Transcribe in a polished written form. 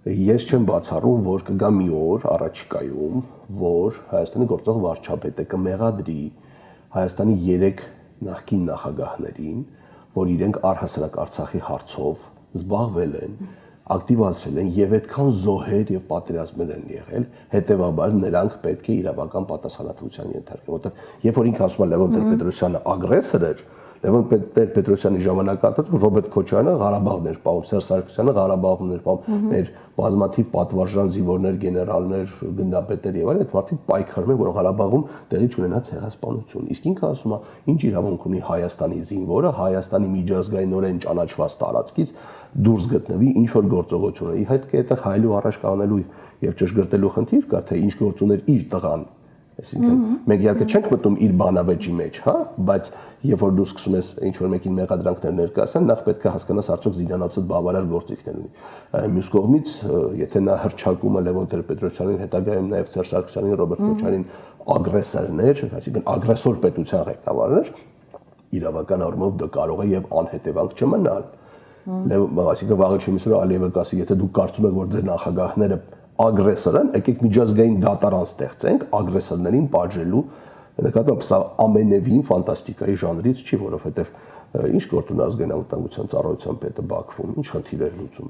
Ես չեմ բացառում, որ կգա մի օր առաջիկայում, որ Հայաստանի գործող վարչապետը կմեղադրի Հայաստանի 3 նախկին նախագահներին, որ իրենք առհասարակ Արցախի հարցով զբաղվել են, ակտիվացրել են եւ այդքան զոհեր եւ պատերազմներ են եղել, հետեւաբար նրանք պետք է իրավական պատասխանատվության ենթարկվեն, որովհետեւ երբ որ ինքը ասում է Լևոն Տեր-Պետրոսյանը ագրեսոր էր, Լևոն Տեր-Պետրոսյանի ժամանակահատվածում Ռոբերտ Քոչարյանը Ղարաբաղն էր պահում, Սերժ Սարգսյանը Ղարաբաղն էր պահում, մեր բազմաթիվ պատվարժան զինվորներ, գեներալներ, գնդապետներ եւ այլն, այդ մարդիկ պայքարում են, որ Ղարաբաղում տեղի չունենա ցեղասպանություն։ Իսկ ինքը ասում է, ինչ իրավունք ունի Հայաստանի զինվորը Հայաստանի միջազգայինորեն ճանաչված տարածքից դուրս գտնվի ինչ որ գործողություն ունի։ Իհարկե այդտեղ հայելու առաջ կանելու եւ ճշգրտելու խնդիր կա, թե ինչ գործուներ իր տղան, այսինքն մենք իհարկե չենք մտնում իր բանավեճի մեջ, հա, բայց երբ որ դու սկսում ես ինչ որ մեկին մեղադրանքներ ներկայացնել, նախ պետք է հասկանաս արդյոք զինանոցը բավարար գործիքներ ունի։ Մյուս կողմից, եթե նա հրճակում է Լևոն Տեր-Պետրոսյանին, հետագայում նաև Սերժ Սարգսյանին, Ռոբերտ Քոչարյանին ագրեսորներ, այսինքն ագրեսոր պետության ղեկավարներ, իրավական առումով դա կարող է եւ անհետևանք չմնալ։ Այսինքն վաղը չեմիսօր Ալիևը կասի, եթե դուք կարծում եք, որ ձեր նախագահները ագրեսոր են, եկեք միջազգային դատարան ստեղծենք ագրեսորներին պատժելու, նկատմամբ սա ամենևին ֆանտաստիկայի ժանրից չի, որովհետև ինչ գործ ունի ազգային անվտանգության ծառայության պետը Բաքվում, ինչ խնդիրներ լուծում։